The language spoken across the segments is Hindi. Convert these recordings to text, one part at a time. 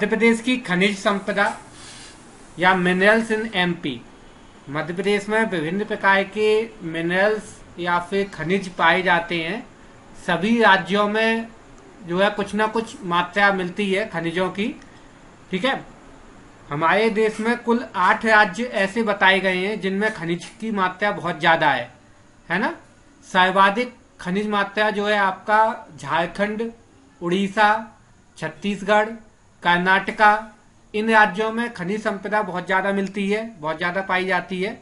मध्य प्रदेश की खनिज संपदा या minerals in MP. Madhya Pradesh में विभिन्न प्रकार के मिनरल्स या फिर खनिज पाए जाते हैं। सभी राज्यों में जो है कुछ ना कुछ मात्रा मिलती है खनिजों की। ठीक है, हमारे देश में कुल 8 राज्य ऐसे बताए गए हैं जिनमें खनिज की मात्रा बहुत ज्यादा है ना। सर्वाधिक खनिज मात्रा जो है आपका झारखंड, उड़ीसा, छत्तीसगढ़, कर्नाटका, इन राज्यों में खनिज संपदा बहुत ज्यादा मिलती है, बहुत ज्यादा पाई जाती है।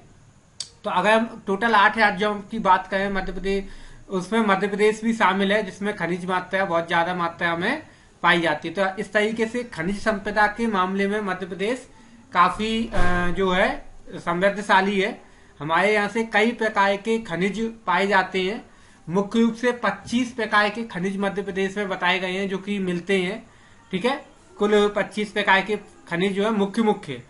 तो अगर हम टोटल 8 राज्यों की बात करें मध्य प्रदेश, उसमें मध्य प्रदेश भी शामिल है जिसमें खनिज मात्रा बहुत ज्यादा मात्रा में पाई जाती है। तो इस तरीके से खनिज संपदा के मामले में मध्य प्रदेश काफी जो है समृद्धशाली है। हमारे यहाँ से कई प्रकार के खनिज पाए जाते हैं। मुख्य रूप से 25 प्रकार के खनिज मध्य प्रदेश में बताए गए हैं जो कि मिलते हैं। ठीक है, कुल 25 प्रकार के खनिज जो है मुख्य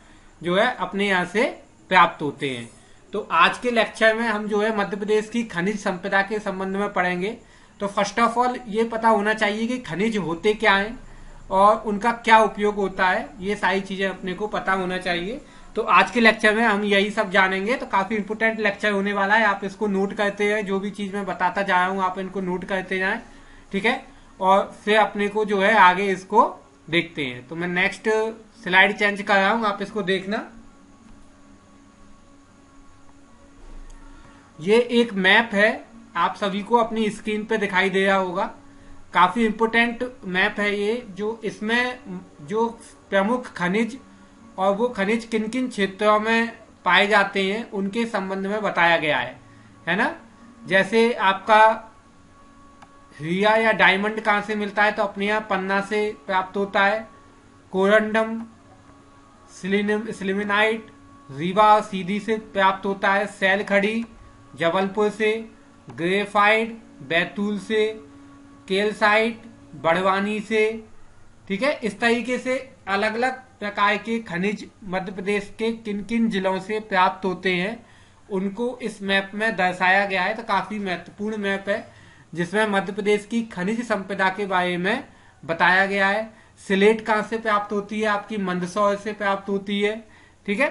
जो है अपने यहाँ से प्राप्त होते हैं। तो आज के लेक्चर में हम जो है मध्य प्रदेश की खनिज संपदा के संबंध में पढ़ेंगे। तो फर्स्ट ऑफ ऑल ये पता होना चाहिए कि खनिज होते क्या हैं और उनका क्या उपयोग होता है, ये सारी चीजें अपने को पता होना चाहिए। तो आज के लेक्चर में हम यही सब जानेंगे। तो काफी इंपोर्टेंट लेक्चर होने वाला है, आप इसको नोट करते हैं। जो भी चीज मैं बताता जा रहा हूँ आप इनको नोट करते जाएं। ठीक है, और फिर अपने को जो है आगे इसको देखते हैं। तो मैं नेक्स्ट स्लाइड चेंज कर रहा हूँ, आप इसको देखना। ये एक मैप है, आप सभी को अपनी स्क्रीन पे दिखाई दे रहा होगा। काफी इंपोर्टेंट मैप है ये, जो इसमें जो प्रमुख खनिज और वो खनिज किन किन क्षेत्रों में पाए जाते हैं उनके संबंध में बताया गया है ना। जैसे आपका हीरा या डायमंड कहाँ से मिलता है, तो अपने यहाँ पन्ना से प्राप्त होता है। कोरंडम, सिलिमेनाइट रीवा और सीधी से प्राप्त होता है। सैल खड़ी जबलपुर से, ग्रेफाइट बैतूल से, केलसाइट बड़वानी से। ठीक है, इस तरीके से अलग अलग प्रकार के खनिज मध्य प्रदेश के किन किन जिलों से प्राप्त होते हैं उनको इस मैप में दर्शाया गया है। तो काफी महत्वपूर्ण मैप है जिसमें मध्य प्रदेश की खनिज संपदा के बारे में बताया गया है। सिलेट कहाँ से प्राप्त होती है, आपकी मंदसौर से प्राप्त होती है। ठीक है,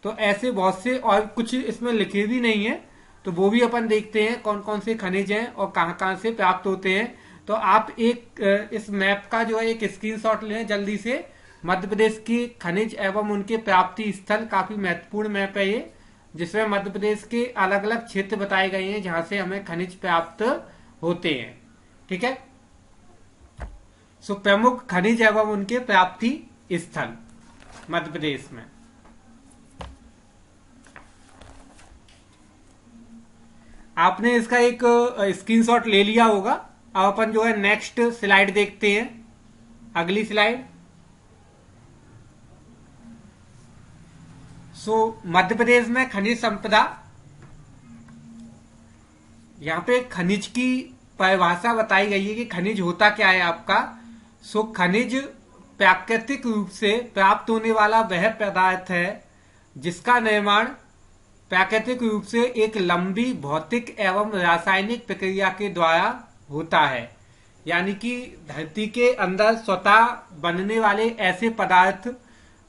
तो ऐसे बहुत से और कुछ इसमें लिखे भी नहीं है, तो वो भी अपन देखते हैं कौन कौन से खनिज हैं और कहाँ कहाँ से प्राप्त होते हैं। तो आप एक इस मैप का जो है एक स्क्रीनशॉट लें जल्दी से। मध्य प्रदेश की खनिज एवं उनके प्राप्ति स्थल, काफी महत्वपूर्ण मैप है ये, जिसमें मध्य प्रदेश के अलग अलग क्षेत्र बताए गए हैं जहां से हमें खनिज प्राप्त होते हैं। ठीक है, सो प्रमुख खनिज एवं उनके प्राप्ति स्थल मध्य प्रदेश में। आपने इसका एक स्क्रीनशॉट ले लिया होगा। अब अपन जो है नेक्स्ट स्लाइड देखते हैं, अगली स्लाइड। सो मध्य प्रदेश में खनिज संपदा, यहाँ पे खनिज की परिभाषा बताई गई है कि खनिज होता क्या है आपका। सो खनिज प्राकृतिक रूप से प्राप्त होने वाला वह पदार्थ है जिसका निर्माण प्राकृतिक रूप से एक लंबी भौतिक एवं रासायनिक प्रक्रिया के द्वारा होता है। यानी कि धरती के अंदर स्वतः बनने वाले ऐसे पदार्थ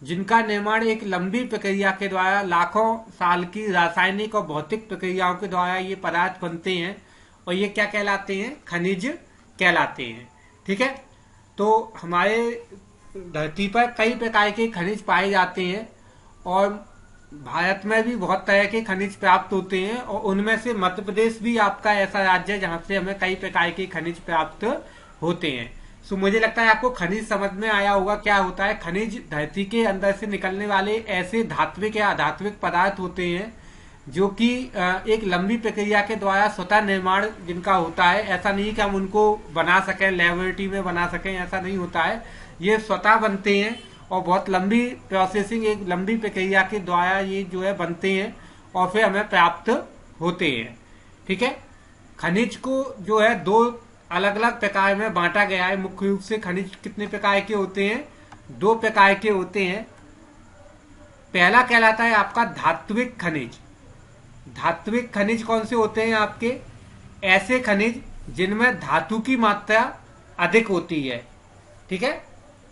जिनका निर्माण एक लंबी प्रक्रिया के द्वारा, लाखों साल की रासायनिक और भौतिक प्रक्रियाओं के द्वारा ये पदार्थ बनते हैं, और ये क्या कहलाते हैं, खनिज कहलाते हैं। ठीक है, तो हमारे धरती पर कई प्रकार के खनिज पाए जाते हैं और भारत में भी बहुत तरह के खनिज प्राप्त होते हैं, और उनमें से मध्य प्रदेश भी आपका ऐसा राज्य है जहां से हमें कई प्रकार के खनिज प्राप्त होते हैं। सो मुझे लगता है आपको खनिज समझ में आया होगा क्या होता है। खनिज धरती के अंदर से निकलने वाले ऐसे धात्विक या अधात्विक पदार्थ होते हैं जो कि एक लंबी प्रक्रिया के द्वारा स्वतः निर्माण जिनका होता है। ऐसा नहीं कि हम उनको बना सकें, लेबोरेटरी में बना सकें, ऐसा नहीं होता है। ये स्वतः बनते हैं और बहुत लंबी प्रोसेसिंग, एक लंबी प्रक्रिया के द्वारा ये जो है बनते हैं और फिर हमें प्राप्त होते हैं। ठीक है, खनिज को जो है 2 अलग अलग प्रकार में बांटा गया है। मुख्य रूप से खनिज कितने प्रकार के होते हैं, 2 प्रकार के होते हैं। पहला कहलाता है आपका धात्विक खनिज। धात्विक खनिज कौन से होते हैं आपके, ऐसे खनिज जिनमें धातु की मात्रा अधिक होती है। ठीक है,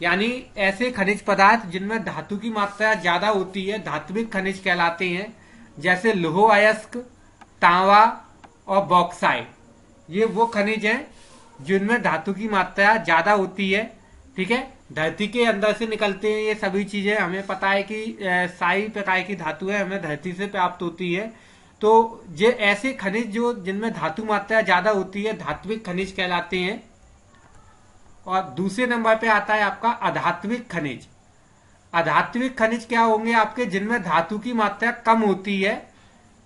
यानी ऐसे खनिज पदार्थ जिनमें धातु की मात्रा ज्यादा होती है धात्विक खनिज कहलाते हैं, जैसे लौह अयस्क, तांबा और बॉक्साइट। ये वो खनिज हैं जिनमें धातु की मात्रा ज्यादा होती है। ठीक है, धरती के अंदर से निकलते हैं ये सभी चीजें। हमें पता है कि सारी प्रकार की धातु है हमें धरती से प्राप्त होती है। तो ये ऐसे खनिज जो जिनमें धातु मात्रा ज्यादा होती है धात्विक खनिज कहलाते हैं। और दूसरे नंबर पे आता है आपका अधात्विक खनिज। अधात्विक खनिज क्या होंगे आपके, जिनमें धातु की मात्रा कम होती है,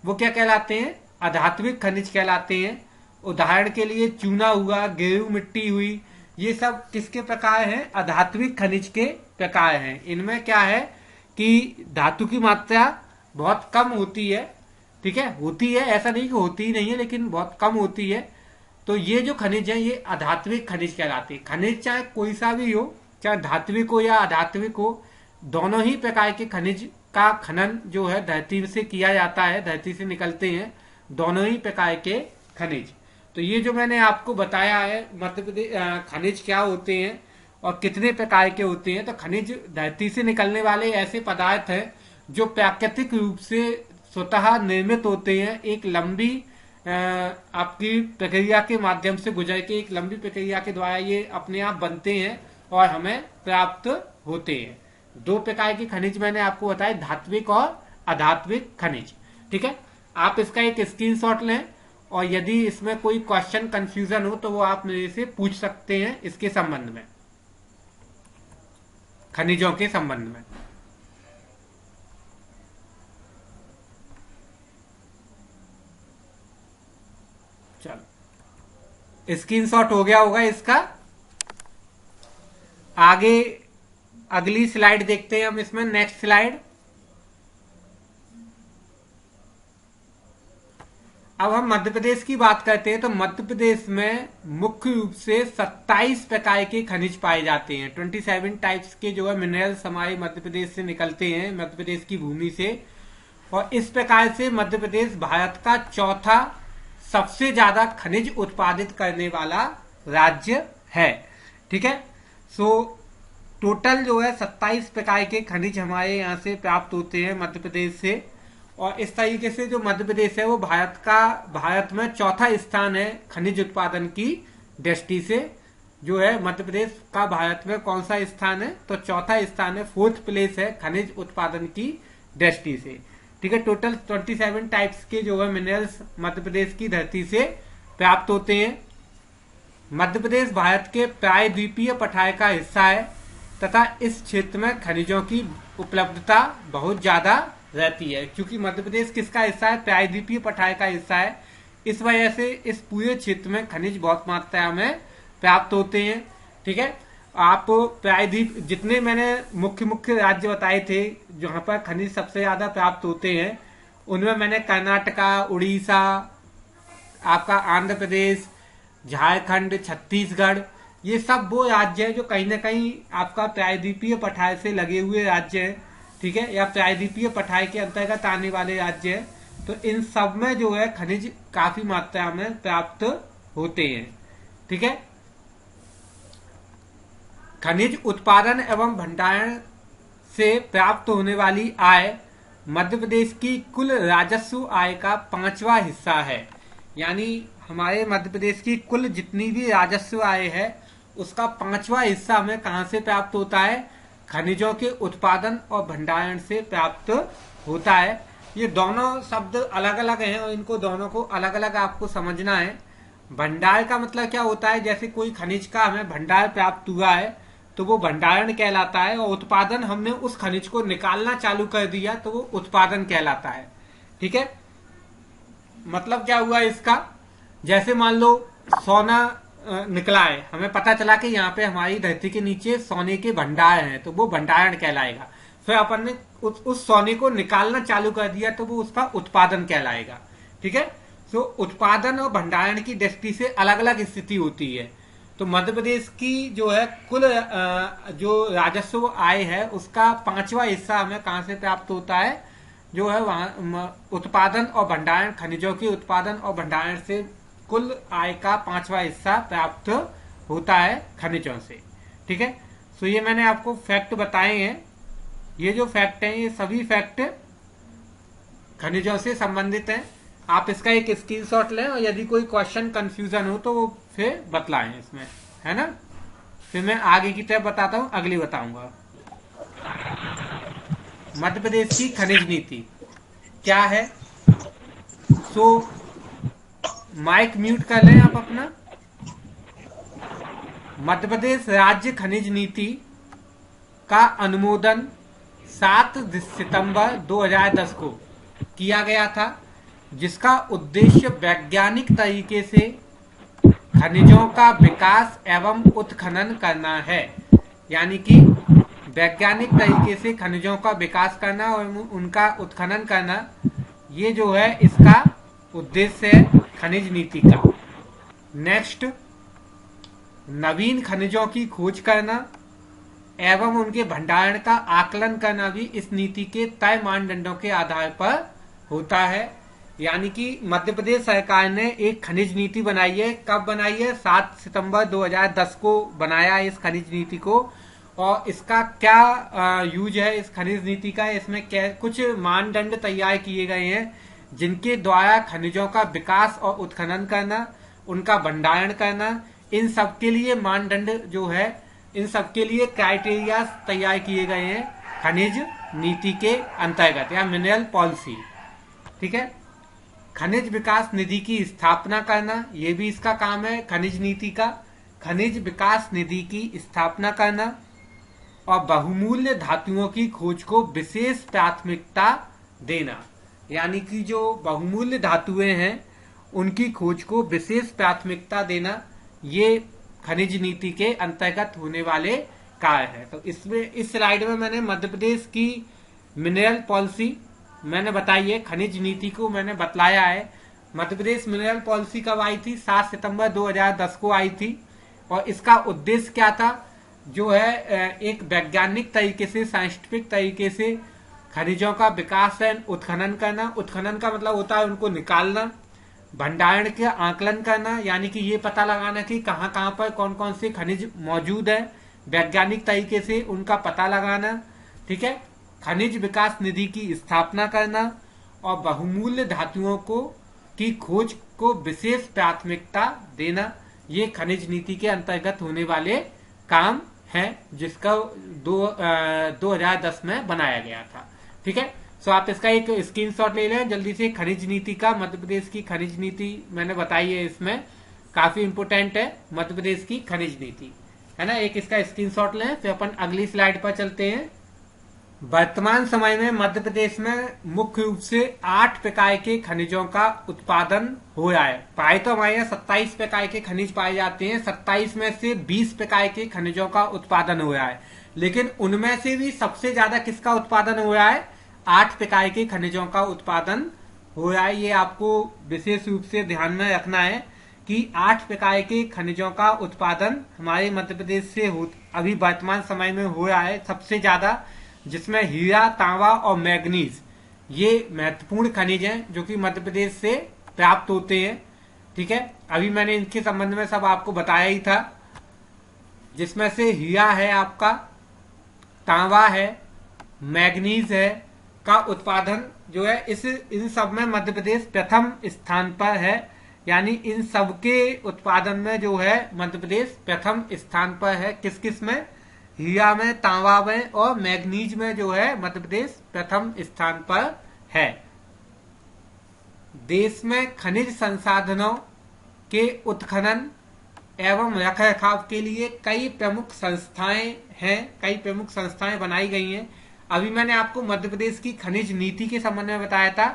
वो क्या कहलाते हैं, अधात्विक खनिज कहलाते हैं। उदाहरण के लिए चूना हुआ, गेरू मिट्टी हुई, ये सब किसके प्रकार हैं, अधात्विक खनिज के प्रकार हैं। इनमें क्या है कि धातु की मात्रा बहुत कम होती है। ठीक है, होती है, ऐसा नहीं कि होती ही नहीं है, लेकिन बहुत कम होती है। तो ये जो खनिज है ये अधात्विक खनिज कहलाते हैं। खनिज चाहे कोई सा भी हो, चाहे धात्विक हो या अधात्विक हो, दोनों ही प्रकार के खनिज का खनन जो है धरती से किया जाता है, धरती से निकलते हैं दोनों ही प्रकार के खनिज। तो ये जो मैंने आपको बताया है मध्य प्रदेश खनिज क्या होते हैं और कितने प्रकार के होते हैं। तो खनिज धरती से निकलने वाले ऐसे पदार्थ हैं जो प्राकृतिक रूप से स्वतः निर्मित होते हैं, एक लंबी आपकी प्रक्रिया के माध्यम से गुजर के, एक लंबी प्रक्रिया के द्वारा ये अपने आप बनते हैं और हमें प्राप्त होते हैं। दो प्रकार के खनिज मैंने आपको बताया, धात्विक और अधात्विक खनिज। ठीक है, आप इसका एक स्क्रीनशॉट लें और यदि इसमें कोई क्वेश्चन कंफ्यूजन हो तो वो आप मेरे से पूछ सकते हैं इसके संबंध में, खनिजों के संबंध में। चलो, स्क्रीनशॉट हो गया होगा इसका। आगे अगली स्लाइड देखते हैं हम इसमें, नेक्स्ट स्लाइड। अब हम मध्य प्रदेश की बात करते हैं। तो मध्य प्रदेश में मुख्य रूप से 27 प्रकार के खनिज पाए जाते हैं। 27 टाइप्स के जो है मिनरल्स हमारे मध्य प्रदेश से निकलते हैं, मध्य प्रदेश की भूमि से। और इस प्रकार से मध्य प्रदेश भारत का चौथा सबसे ज्यादा खनिज उत्पादित करने वाला राज्य है। ठीक है, सो टोटल जो है 27 प्रकार के खनिज हमारे यहाँ से प्राप्त होते हैं मध्य प्रदेश से। और इस तरीके से जो मध्य प्रदेश है वो भारत में चौथा स्थान है खनिज उत्पादन की दृष्टि से। जो है मध्य प्रदेश का भारत में कौन सा स्थान है, तो चौथा स्थान है, 4th प्लेस है खनिज उत्पादन की दृष्टि से। ठीक है, टोटल 27 टाइप्स के जो है मिनरल्स मध्य प्रदेश की धरती से प्राप्त होते हैं। मध्य प्रदेश भारत के प्रायद्वीपीय पठार का हिस्सा है तथा इस क्षेत्र में खनिजों की उपलब्धता बहुत ज्यादा रहती है। क्योंकि मध्य प्रदेश किसका हिस्सा है, प्रायद्वीपीय पठार का हिस्सा है, इस वजह से इस पूरे क्षेत्र में खनिज बहुत मात्रा में प्राप्त होते हैं। ठीक है, आप प्रायद्वीप जितने मैंने मुख्य मुख्य राज्य बताए थे जहां पर खनिज सबसे ज्यादा प्राप्त होते हैं, उनमें मैंने कर्नाटका, उड़ीसा, आपका आंध्र प्रदेश, झारखंड, छत्तीसगढ़, ये सब वो राज्य है जो कहीं ना कहीं आपका प्रायद्वीपीय पठार से लगे हुए राज्य है। ठीक है, या प्रायद्वीपीय पठार के अंतर्गत आने वाले राज्य है। तो इन सब में जो है खनिज काफी मात्रा में प्राप्त होते हैं। ठीक है, खनिज उत्पादन एवं भंडारण से प्राप्त होने वाली आय मध्य प्रदेश की कुल राजस्व आय का 5वां हिस्सा है। यानी हमारे मध्य प्रदेश की कुल जितनी भी राजस्व आय है उसका 5वां हिस्सा हमें कहां से प्राप्त होता है, खनिजों के उत्पादन और भंडारण से प्राप्त होता है। ये दोनों शब्द अलग अलग हैं और इनको दोनों को अलग अलग आपको समझना है। भंडार का मतलब क्या होता है, जैसे कोई खनिज का हमें भंडार प्राप्त हुआ है तो वो भंडारण कहलाता है, और उत्पादन हमने उस खनिज को निकालना चालू कर दिया तो वो उत्पादन कहलाता है। ठीक है, मतलब क्या हुआ इसका, जैसे मान लो सोना निकला है, हमें पता चला कि यहाँ पे हमारी धरती के नीचे सोने के भंडार हैं, तो वो भंडारण कहलाएगा। फिर अपन ने उस सोने को निकालना चालू कर दिया तो वो उसका उत्पादन कहलाएगा। ठीक है, तो उत्पादन और भंडारण की दृष्टि से अलग अलग स्थिति होती है। तो मध्य प्रदेश की जो है कुल जो राजस्व आय है उसका 5वां हिस्सा हमें कहां से प्राप्त होता है, जो है वहां उत्पादन और भंडारण, खनिजों के उत्पादन और भंडारण से कुल आय का 5वां हिस्सा प्राप्त होता है खनिजों से। ठीक है, सो ये मैंने आपको फैक्ट बताए हैं। ये जो फैक्ट हैं ये सभी फैक्ट खनिजों से संबंधित हैं। आप इसका एक स्क्रीनशॉट लें और यदि कोई क्वेश्चन कंफ्यूजन हो तो वो फिर बतलाएं इसमें, है ना। फिर मैं आगे की तरफ बताता हूं, अगली बताऊंगा। मध्य प्रदेश की खनिज नीति क्या है। सो माइक म्यूट कर लें आप अपना। मध्य प्रदेश राज्य खनिज नीति का अनुमोदन 7 सितंबर 2010 को किया गया था, जिसका उद्देश्य वैज्ञानिक तरीके से खनिजों का विकास एवं उत्खनन करना है। यानी कि वैज्ञानिक तरीके से खनिजों का विकास करना और उनका उत्खनन करना, ये जो है इसका उद्देश्य है खनिज नीति का। नेक्स्ट, नवीन खनिजों की खोज करना एवं उनके भंडारण का आकलन करना भी इस नीति के तय मानदंडों के आधार पर होता है। यानी कि मध्य प्रदेश सरकार ने एक खनिज नीति बनाई है। कब बनाई है? 7 सितंबर 2010 को बनाया इस खनिज नीति को। और इसका क्या यूज है इस खनिज नीति का, इसमें क्या कुछ मानदंड तैयार किए गए हैं जिनके द्वारा खनिजों का विकास और उत्खनन करना, उनका भंडारण करना, इन सब के लिए मानदंड जो है, इन सब के लिए क्राइटेरिया तैयार किए गए हैं खनिज नीति के अंतर्गत या मिनरल पॉलिसी। ठीक है। खनिज विकास निधि की स्थापना करना, ये भी इसका काम है खनिज नीति का। खनिज विकास निधि की स्थापना करना और बहुमूल्य धातुओं की खोज को विशेष प्राथमिकता देना। यानी कि जो बहुमूल्य धातुएं हैं उनकी खोज को विशेष प्राथमिकता देना, ये खनिज नीति के अंतर्गत होने वाले कार्य है। तो इसमें इस स्लाइड में मैंने मध्य प्रदेश की मिनरल पॉलिसी मैंने बताई है, खनिज नीति को मैंने बतलाया है। मध्य प्रदेश मिनरल पॉलिसी कब आई थी? 7 सितंबर 2010 को आई थी। और इसका उद्देश्य क्या था? जो है एक वैज्ञानिक तरीके से, साइंटिफिक तरीके से खनिजों का विकास है, उत्खनन करना। उत्खनन का मतलब होता है उनको निकालना, भंडारण का आकलन करना, यानी कि ये पता लगाना कि कहाँ कहाँ पर कौन कौन से खनिज मौजूद है, वैज्ञानिक तरीके से उनका पता लगाना। ठीक है। खनिज विकास निधि की स्थापना करना और बहुमूल्य धातुओं को की खोज को विशेष प्राथमिकता देना, ये खनिज नीति के अंतर्गत होने वाले काम है, जिसका 2010 में बनाया गया था। ठीक है। सो आप इसका एक स्क्रीनशॉट ले लें जल्दी से। खनिज नीति का, मध्य प्रदेश की खनिज नीति मैंने बताई है, इसमें काफी इंपोर्टेंट है मध्य प्रदेश की खनिज नीति, है ना। एक इसका स्क्रीनशॉट लें, फिर अपन अगली स्लाइड पर चलते हैं। वर्तमान समय में मध्य प्रदेश में मुख्य रूप से 8 प्रकार के खनिजों का उत्पादन हो रहा है। प्राय तो हमारे यहाँ 27 प्रकार के खनिज पाए जाते हैं। 27 में से 20 प्रकार के खनिजों का उत्पादन हो रहा है, लेकिन उनमें से भी सबसे ज्यादा किसका उत्पादन हो रहा है? 8 प्रकार के खनिजों का उत्पादन हो रहा है। ये आपको विशेष रूप से ध्यान में रखना है कि 8 प्रकार के खनिजों का उत्पादन हमारे मध्य प्रदेश से अभी वर्तमान समय में हो रहा है सबसे ज्यादा, जिसमें हीरा, तांबा और मैग्नीज ये महत्वपूर्ण खनिज हैं जो कि मध्य प्रदेश से प्राप्त होते हैं। ठीक है। अभी मैंने इनके संबंध में सब आपको बताया ही था, जिसमें से हीरा है आपका, तांबा है, मैग्नीज है का उत्पादन जो है इन सब में मध्य प्रदेश प्रथम स्थान पर है। यानी इन सब के उत्पादन में जो है मध्य प्रदेश प्रथम स्थान पर है। किस किस में? हीरा में, तांबा में और मैग्नीज में जो है मध्य प्रदेश प्रथम स्थान पर है। देश में खनिज संसाधनों के उत्खनन एवं रखरखाव के लिए कई प्रमुख संस्थाएं हैं, कई प्रमुख संस्थाएं बनाई गई हैं। अभी मैंने आपको मध्य प्रदेश की खनिज नीति के संबंध में बताया था।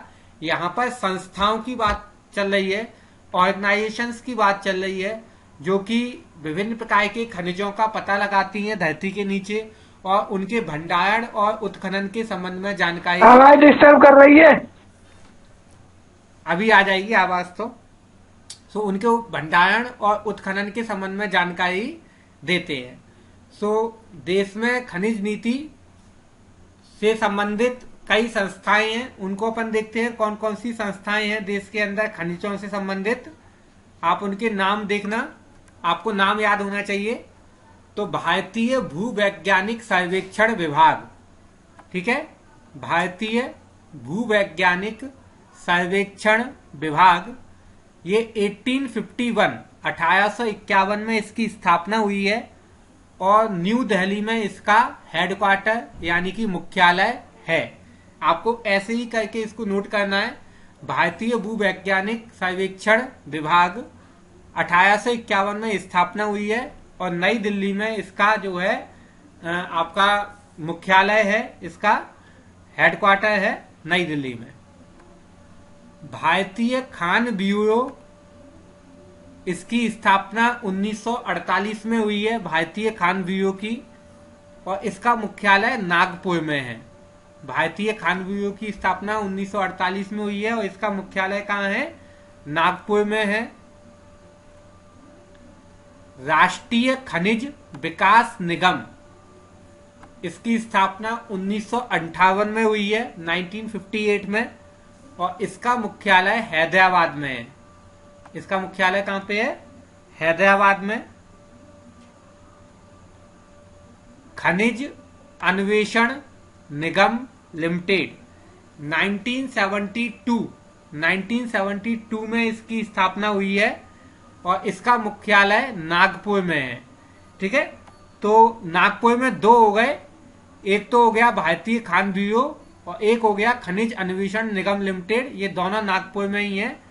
यहाँ पर संस्थाओं की बात चल रही है, ऑर्गेनाइजेशंस की बात चल रही है, जो कि विभिन्न प्रकार के खनिजों का पता लगाती हैं धरती के नीचे और उनके भंडारण और उत्खनन के संबंध में जानकारी। आवाज डिस्टर्ब कर रही है, अभी आ जाएगी आवाज तो। सो उनके भंडारण और उत्खनन के संबंध में जानकारी देते हैं। सो देश में खनिज नीति से संबंधित कई संस्थाएं हैं, उनको अपन देखते हैं कौन कौन सी संस्थाएं हैं देश के अंदर खनिजों से संबंधित। आप उनके नाम देखना, आपको नाम याद होना चाहिए। तो भारतीय भूवैज्ञानिक सर्वेक्षण विभाग, ठीक है, भारतीय भूवैज्ञानिक सर्वेक्षण विभाग, ये 1851 में इसकी स्थापना हुई है और न्यू दिल्ली में इसका हेडक्वार्टर यानी कि मुख्यालय है। आपको ऐसे ही करके इसको नोट करना है। भारतीय भूवैज्ञानिक सर्वेक्षण विभाग 1851 में स्थापना हुई है और नई दिल्ली में इसका जो है आपका मुख्यालय है, इसका हेडक्वार्टर है नई दिल्ली में। भारतीय खान ब्यूरो, इसकी स्थापना 1948 में हुई है, भारतीय खान ब्यूरो की, और इसका मुख्यालय नागपुर में है। भारतीय खान ब्यूरो की स्थापना 1948 में हुई है और इसका मुख्यालय कहाँ है? नागपुर में है। राष्ट्रीय खनिज विकास निगम, इसकी स्थापना 1958 में हुई है, 1958 में, और इसका मुख्यालय हैदराबाद में है। इसका मुख्यालय कहां पे है? हैदराबाद में। खनिज अन्वेषण निगम लिमिटेड 1972 में इसकी स्थापना हुई है और इसका मुख्यालय नागपुर में है। ठीक है, तो नागपुर में दो हो गए, एक तो हो गया भारतीय खान ब्यूरो और एक हो गया खनिज अन्वेषण निगम लिमिटेड, ये दोनों नागपुर में ही है।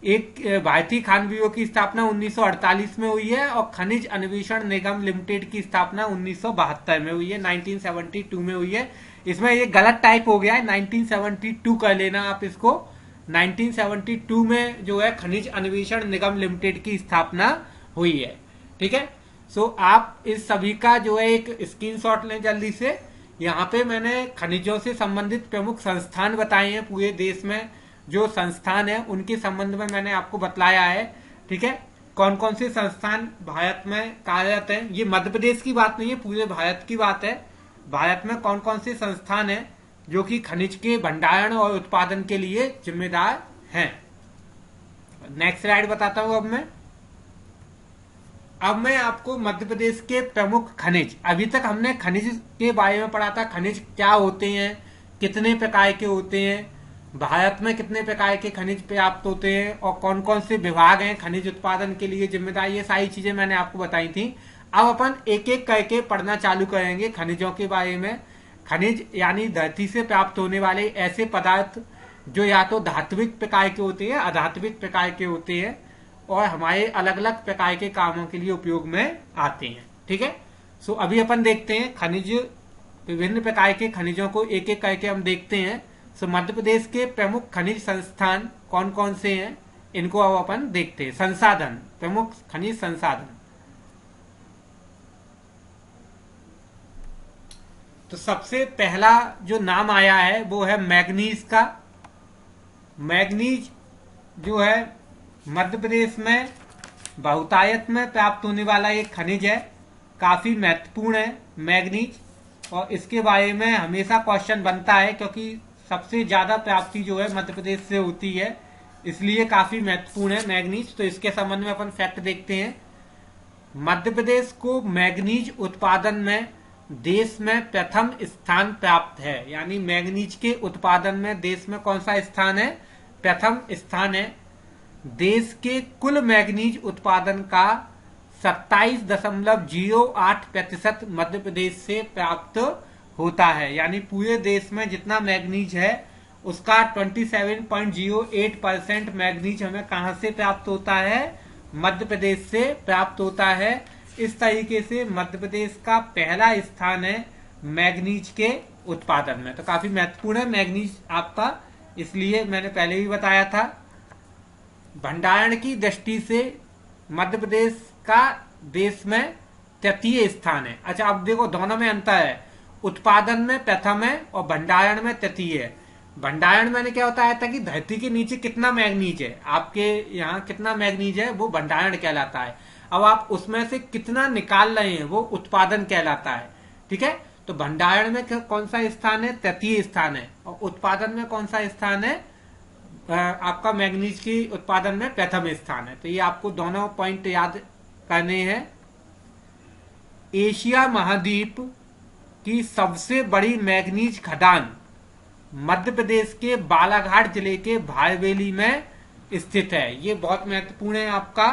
एक भारतीय खान ब्यूरो की स्थापना 1948 में हुई है और खनिज अन्वेषण निगम लिमिटेड की स्थापना 1972 में हुई है, 1972 में हुई है। इसमें ये गलत टाइप हो गया है, 1972 कर लेना आप इसको। 1972 में जो है खनिज अन्वेषण निगम लिमिटेड की स्थापना हुई है। ठीक है, सो आप इस सभी का जो है एक स्क्रीनशॉट लें जल्दी से। यहाँ पे मैंने खनिजों से संबंधित प्रमुख संस्थान बताए हैं, पूरे देश में जो संस्थान है उनके संबंध में मैंने आपको बतलाया है। ठीक है, कौन कौन से संस्थान भारत में कार्यरत हैं। ये मध्य प्रदेश की बात नहीं है, पूरे भारत की बात है। भारत में कौन कौन से संस्थान हैं जो कि खनिज के भंडारण और उत्पादन के लिए जिम्मेदार हैं। नेक्स्ट स्लाइड बताता हूं अब मैं आपको मध्य प्रदेश के प्रमुख खनिज, अभी तक हमने खनिज के बारे में पढ़ा था, खनिज क्या होते हैं, कितने प्रकार के होते हैं, भारत में कितने प्रकार के खनिज प्राप्त होते हैं और कौन कौन से विभाग हैं खनिज उत्पादन के लिए जिम्मेदार, ये सारी चीजें मैंने आपको बताई थी। अब अपन एक एक करके पढ़ना चालू करेंगे खनिजों के बारे में। खनिज यानी धरती से प्राप्त होने वाले ऐसे पदार्थ जो या तो धात्विक प्रकार के होते हैं, अधात्विक प्रकार के होते हैं और हमारे अलग अलग प्रकार के कामों के लिए उपयोग में आते हैं। ठीक है, सो अभी अपन देखते हैं खनिज, विभिन्न प्रकार के खनिजों को एक एक करके हम देखते हैं। सो मध्य प्रदेश के प्रमुख खनिज संस्थान कौन कौन से हैं इनको अब अपन देखते हैं। संसाधन, प्रमुख खनिज संसाधन, तो सबसे पहला जो नाम आया है वो है मैग्नीज का। मैग्नीज जो है मध्य प्रदेश में बहुतायत में प्राप्त होने वाला एक खनिज है, काफी महत्वपूर्ण है मैग्नीज, और इसके बारे में हमेशा क्वेश्चन बनता है क्योंकि सबसे ज्यादा प्राप्ति जो है मध्य प्रदेश से होती है, इसलिए काफी महत्वपूर्ण है मैग्नीज। तो इसके संबंध में अपन फैक्ट देखते हैं। मध्य प्रदेश को मैग्नीज उत्पादन में देश में प्रथम स्थान प्राप्त है, यानी मैग्नीज के उत्पादन में देश में कौन सा स्थान है? प्रथम स्थान है। देश के कुल मैग्नीज उत्पादन का 27.08% मध्य प्रदेश से प्राप्त होता है, यानी पूरे देश में जितना मैग्नीज है उसका 27.08% मैग्नीज हमें कहां से प्राप्त होता है? मध्य प्रदेश से प्राप्त होता है। इस तरीके से मध्य प्रदेश का पहला स्थान है मैग्नीज के उत्पादन में। तो काफी महत्वपूर्ण है मैग्नीज आपका, इसलिए मैंने पहले भी बताया था। भंडारण की दृष्टि से मध्य प्रदेश का देश में तृतीय स्थान है। अच्छा, अब देखो दोनों में अंतर है, उत्पादन में प्रथम है और भंडारण में तृतीय है। भंडारण मैंने क्या बताया था कि धरती के नीचे कितना मैग्नीज है, आपके यहाँ कितना मैग्नीज है वो भंडारण कहलाता है। अब आप उसमें से कितना निकाल रहे हैं वो उत्पादन कहलाता है। ठीक है, तो भंडारण में कौन सा स्थान है? तृतीय स्थान है। और उत्पादन में कौन सा स्थान है? आपका मैग्नीज की उत्पादन में प्रथम स्थान है। तो ये आपको दोनों पॉइंट याद करने हैं। एशिया महाद्वीप की सबसे बड़ी मैग्नीज खदान मध्य प्रदेश के बालाघाट जिले के भायवेली में स्थित है। ये बहुत महत्वपूर्ण है आपका,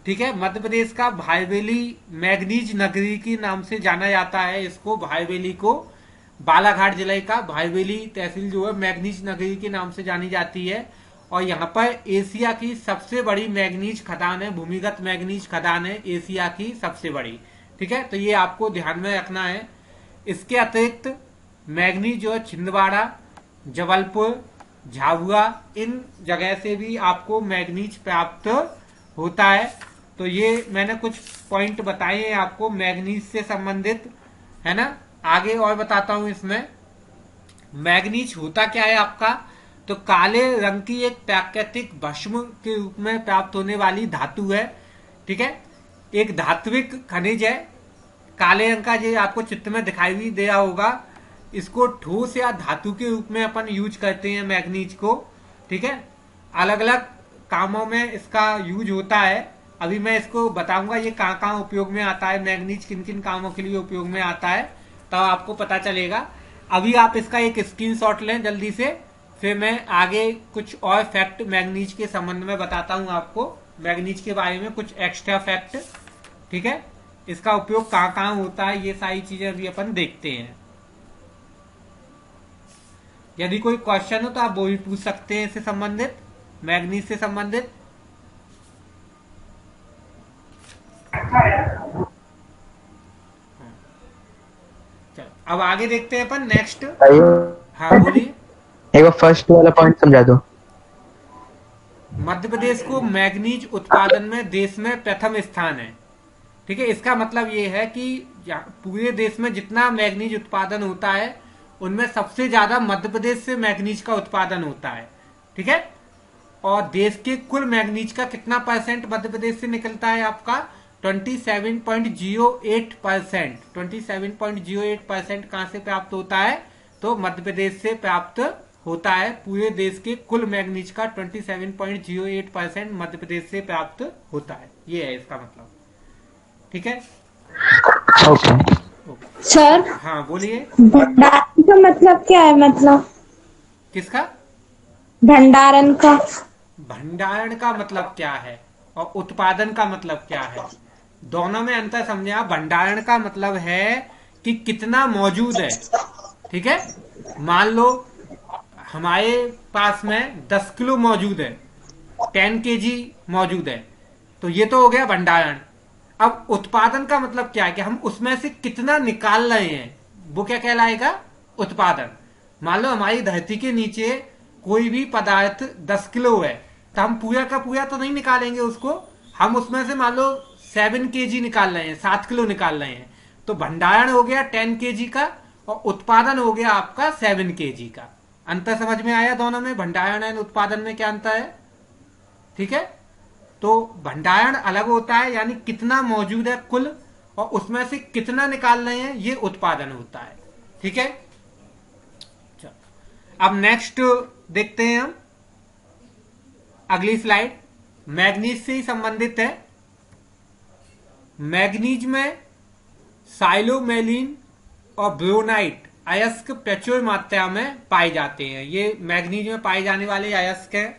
ठीक है। मध्य प्रदेश का भायवेली मैग्नीज नगरी के नाम से जाना जाता है इसको, भायवेली को। बालाघाट जिले का भायवेली तहसील जो है मैग्नीज नगरी के नाम से जानी जाती है। और यहाँ पर एशिया की सबसे बड़ी मैग्नीज खदान है, भूमिगत मैग्नीज खदान है एशिया की सबसे बड़ी, ठीक है। तो ये आपको ध्यान में रखना है। इसके अतिरिक्त मैग्नीज जो है छिंदवाड़ा, जबलपुर, झाबुआ, इन जगह से भी आपको मैग्नीज प्राप्त होता है। तो ये मैंने कुछ पॉइंट बताए हैं आपको मैग्नीज से संबंधित, है ना। आगे और बताता हूं। इसमें मैग्नीज होता क्या है आपका, तो काले रंग की एक प्राकृतिक भस्म के रूप में प्राप्त होने वाली धातु है, ठीक है। एक धात्विक खनिज है, काले रंग का, ये आपको चित्र में दिखाई भी दे रहा होगा। इसको ठोस या धातु के रूप में अपन यूज करते हैं मैग्नीज को, ठीक है। अलग अलग कामों में इसका यूज होता है। अभी मैं इसको बताऊंगा ये कहाँ कहाँ उपयोग में आता है, मैग्नीज किन किन कामों के लिए उपयोग में आता है, तब आपको पता चलेगा। अभी आप इसका एक स्क्रीनशॉट लें जल्दी से, फिर मैं आगे कुछ और फैक्ट मैग्नीज के संबंध में बताता हूं आपको, मैग्नीज के बारे में कुछ एक्स्ट्रा फैक्ट, ठीक है। इसका उपयोग कहाँ कहाँ होता है, ये सारी चीजें अभी अपन देखते हैं। यदि कोई क्वेश्चन हो तो आप वो भी पूछ सकते हैं इससे संबंधित, मैग्नीज से संबंधित। चलो अब आगे देखते हैं अपन नेक्स्ट। हाँ बोलिए। एक बार फर्स्ट वाला पॉइंट समझा दो। मध्य प्रदेश को मैग्नीज उत्पादन में देश में प्रथम स्थान है, ठीक है। इसका मतलब ये है कि पूरे देश में जितना मैग्नीज उत्पादन होता है उनमें सबसे ज्यादा मध्य प्रदेश से मैग्नीज का उत्पादन होता है, ठीक है। और देश के कुल मैग्नीज का कितना परसेंट मध्य प्रदेश से निकलता है आपका, 27.08%। 27.08% कहां से प्राप्त होता है, तो मध्य प्रदेश से प्राप्त होता है। पूरे देश के कुल मैग्नीज का 27.08% मध्य प्रदेश से प्राप्त होता है, ये है इसका मतलब, ठीक है। ओके सर, हाँ बोलिए। भंडारण का मतलब क्या है? मतलब किसका? भंडारण का। भंडारण का मतलब क्या है और उत्पादन का मतलब क्या है, दोनों में अंतर समझे आप। भंडारण का मतलब है कि कितना मौजूद है, ठीक है। मान लो हमारे पास में 10 किलो मौजूद है, 10 केजी मौजूद है, तो ये तो हो गया भंडारण। अब उत्पादन का मतलब क्या है कि हम उसमें से कितना निकाल रहे हैं, वो क्या कहलाएगा, उत्पादन। मान लो हमारी धरती के नीचे कोई भी पदार्थ 10 किलो है, तो हम पूरा का पूरा तो नहीं निकालेंगे उसको, हम उसमें से मान लो 7 केजी निकाल रहे हैं, 7 किलो निकाल रहे हैं, तो भंडारण हो गया 10 केजी का और उत्पादन हो गया आपका 7 केजी का। अंतर समझ में आया दोनों में, भंडारण और उत्पादन में क्या अंतर है, ठीक है। तो भंडारण अलग होता है, यानी कितना मौजूद है कुल और उसमें से कितना निकाल रहे हैं, ये उत्पादन होता है, ठीक है। अब नेक्स्ट देखते हैं हम अगली स्लाइड, मैग्नीज से ही संबंधित है। मैग्नीज में साइलोमेलिन और ब्रोनाइट अयस्क प्रचुर मात्रा में पाए जाते हैं। ये मैग्नीज में पाए जाने वाले अयस्क हैं,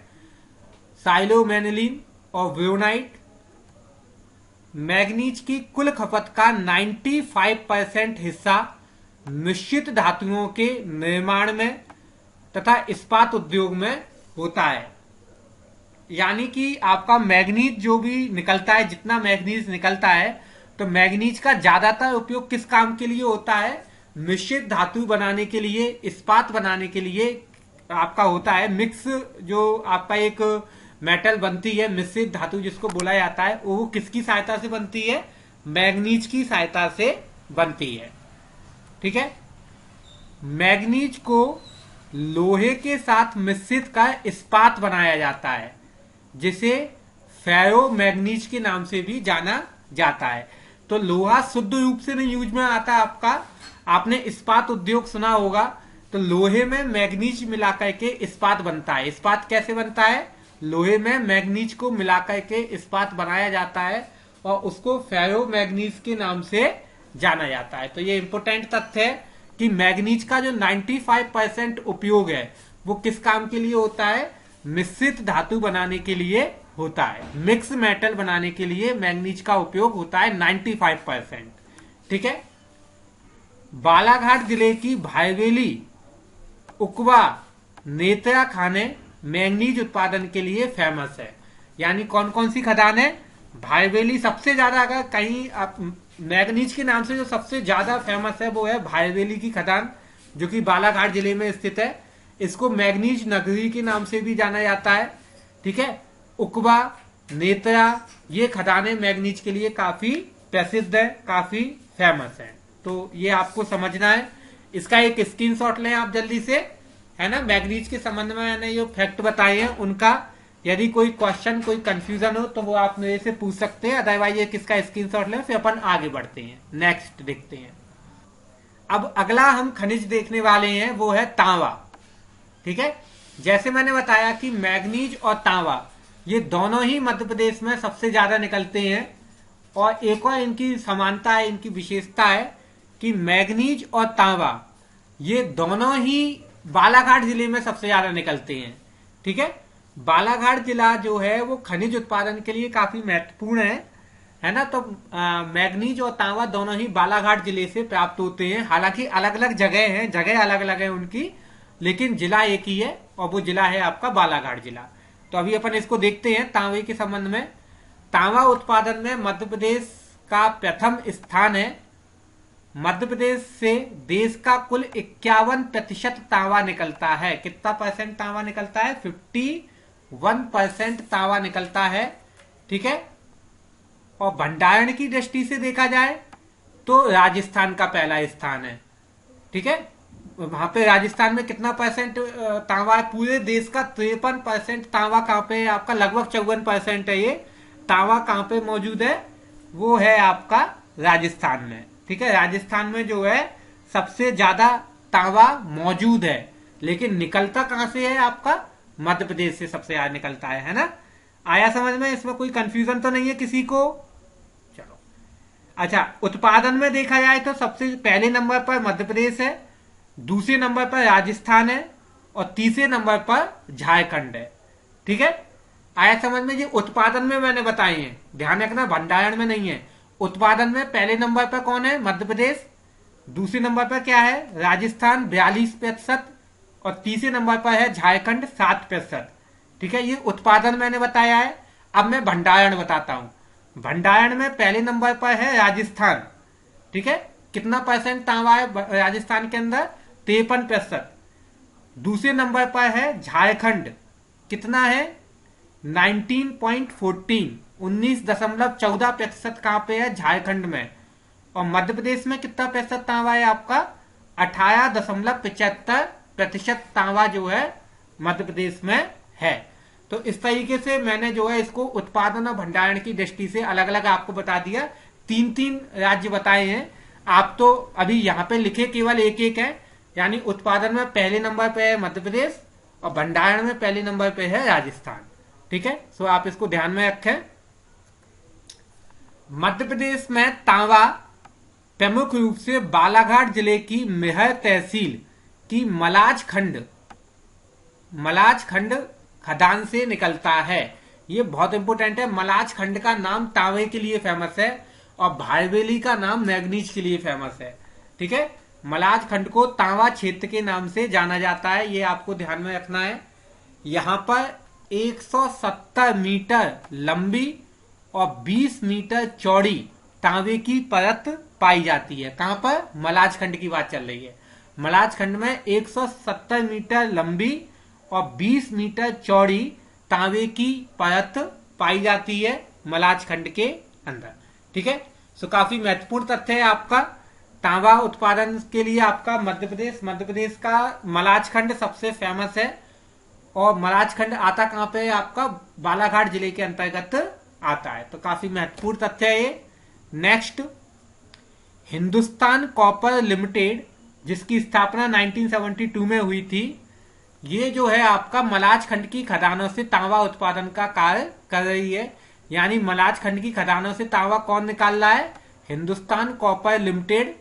साइलोमेलिन और ब्रोनाइट। मैग्नीज की कुल खपत का 95% हिस्सा मिश्रित धातुओं के निर्माण में तथा इस्पात उद्योग में होता है। यानी कि आपका मैग्नीज जो भी निकलता है, जितना मैग्नीज निकलता है, तो मैग्नीज का ज्यादातर उपयोग किस काम के लिए होता है, मिश्रित धातु बनाने के लिए, इस्पात बनाने के लिए आपका होता है। मिक्स जो आपका एक मेटल बनती है, मिश्रित धातु जिसको बोला जाता है, वो किसकी सहायता से बनती है, मैग्नीज की सहायता से बनती है, ठीक है। मैग्नीज को लोहे के साथ मिश्रित कर इस्पात बनाया जाता है, जिसे फेरो मैग्नीज के नाम से भी जाना जाता है। तो लोहा शुद्ध रूप से नहीं यूज में आता आपका, आपने इस्पात उद्योग सुना होगा, तो लोहे में मैग्नीज मिलाकर के इस्पात बनता है। इस्पात कैसे बनता है, लोहे में मैग्नीज को मिलाकर के इस्पात बनाया जाता है और उसको फेरो मैग्नीज के नाम से जाना जाता है। तो ये इंपोर्टेंट तथ्य है कि मैग्नीज का जो 95% उपयोग है वो किस काम के लिए होता है? मिश्रित धातु बनाने के लिए होता है। मिक्स मेटल बनाने के लिए मैग्नीज का उपयोग होता है 95%। ठीक है। बालाघाट जिले की भायवेली, उकवा, नेत्रा खाने मैग्नीज उत्पादन के लिए फेमस है। यानी कौन कौन सी खदान है? भायवेली सबसे ज्यादा, अगर कहीं आप मैग्नीज के नाम से जो सबसे ज्यादा फेमस है वो है भायवेली की खदान, जो कि बालाघाट जिले में स्थित है। इसको मैग्नीज नगरी के नाम से भी जाना जाता है। ठीक है। उकवा, नेत्रा, ये खदानें मैग्नीज के लिए काफी प्रसिद्ध है, काफी फेमस है। तो ये आपको समझना है। इसका एक स्क्रीनशॉट लें आप जल्दी से, है ना। मैग्नीज के संबंध में मैंने जो फैक्ट बताए हैं उनका यदि कोई क्वेश्चन, कोई कंफ्यूजन हो तो वो आप मेरे से पूछ सकते हैं। अदरवाइज ये किसका स्क्रीनशॉट लें, फिर अपन आगे बढ़ते हैं। नेक्स्ट देखते हैं। अब अगला हम खनिज देखने वाले हैं वो है तांबा। ठीक है। जैसे मैंने बताया कि मैग्नीज और तांबा ये दोनों ही मध्य प्रदेश में सबसे ज्यादा निकलते हैं। और एक और इनकी समानता है, इनकी विशेषता है कि मैग्नीज और तांबा ये दोनों ही बालाघाट जिले में सबसे ज्यादा निकलते हैं। ठीक है। बालाघाट जिला जो है वो खनिज उत्पादन के लिए काफी महत्वपूर्ण है ना। तो मैग्नीज और तांबा दोनों ही बालाघाट जिले से प्राप्त होते हैं। हालांकि अलग अलग जगह हैं, जगह अलग अलग है उनकी, लेकिन जिला एक ही है और वो जिला है आपका बालाघाट जिला। तो अभी अपन इसको देखते हैं तांबे के संबंध में। तांबा उत्पादन में मध्य प्रदेश का प्रथम स्थान है। मध्य प्रदेश से देश का कुल 51% तांबा निकलता है। कितना परसेंट तांबा निकलता है? 51% तांबा निकलता है। ठीक है। और भंडारण की दृष्टि से देखा जाए तो राजस्थान का पहला स्थान है। ठीक है। वहां पे राजस्थान में कितना परसेंट तांबा है? पूरे देश का 53% तांबा कहां पे है आपका? लगभग 54% है ये तांबा। कहां पे मौजूद है? वो है आपका राजस्थान में। ठीक है। राजस्थान में जो है सबसे ज्यादा तांबा मौजूद है। लेकिन निकलता कहां से है आपका? मध्य प्रदेश से सबसे ज्यादा निकलता है ना। आया समझ में? इसमें कोई कंफ्यूजन तो नहीं है किसी को? चलो। अच्छा, उत्पादन में देखा जाए तो सबसे पहले नंबर पर मध्य प्रदेश है, दूसरे नंबर पर राजस्थान है और तीसरे नंबर पर झारखंड है। ठीक है। आया समझ में? ये उत्पादन में मैंने बताए हैं, ध्यान रखना, भंडारण में नहीं है। उत्पादन में पहले नंबर पर कौन है? मध्य प्रदेश। दूसरे नंबर पर क्या है? राजस्थान 42%। और तीसरे नंबर पर है झारखंड 7%। ठीक है। ये उत्पादन मैंने बताया है। अब मैं भंडारण बताता हूं। भंडारण में पहले नंबर पर है राजस्थान। ठीक है। कितना परसेंट तांबा है राजस्थान के अंदर? 53%। दूसरे नंबर पर है झारखंड। कितना है? 19.14, 19.14% कहां पे है? झारखंड में। और मध्य प्रदेश में कितना प्रतिशत तांबा है आपका? 18.75% तांबा जो है मध्य प्रदेश में है। तो इस तरीके से मैंने जो है इसको उत्पादन और भंडारण की दृष्टि से अलग अलग आपको बता दिया। 3 राज्य बताए हैं। आप तो अभी यहाँ पे लिखे केवल एक एक है, यानी उत्पादन में पहले नंबर पे है मध्य प्रदेश और भंडारण में पहले नंबर पे है राजस्थान। ठीक है। सो आप इसको ध्यान में रखें। मध्य प्रदेश में तांबा प्रमुख रूप से बालाघाट जिले की मेहर तहसील की मलाज खंड खदान से निकलता है। ये बहुत इंपोर्टेंट है। मलाज खंड का नाम तांबे के लिए फेमस है और भायवेली का नाम मैग्नीज के लिए फेमस है। ठीक है। मलाज खंड को तांबा क्षेत्र के नाम से जाना जाता है, ये आपको ध्यान में रखना है। यहां पर 170 मीटर लंबी और 20 मीटर चौड़ी तांबे की परत पाई जाती है। कहां पर? मलाज खंड की बात चल रही है। मलाज खंड में 170 मीटर लंबी और 20 मीटर चौड़ी तांबे की परत पाई जाती है मलाज खंड के अंदर। ठीक है। सो काफी महत्वपूर्ण तथ्य है आपका। तांबा उत्पादन के लिए आपका मध्य प्रदेश का मलाज खंड सबसे फेमस है। और मलाज खंड आता कहां पे है आपका? बालाघाट जिले के अंतर्गत आता है। तो काफी महत्वपूर्ण तथ्य है ये। नेक्स्ट, हिंदुस्तान कॉपर लिमिटेड, जिसकी स्थापना 1972 में हुई थी, ये जो है आपका मलाज खंड की खदानों से तांबा उत्पादन का कार्य कर रही है। यानी मलाज खंड की खदानों से तांबा कौन निकाल रहा है? हिंदुस्तान कॉपर लिमिटेड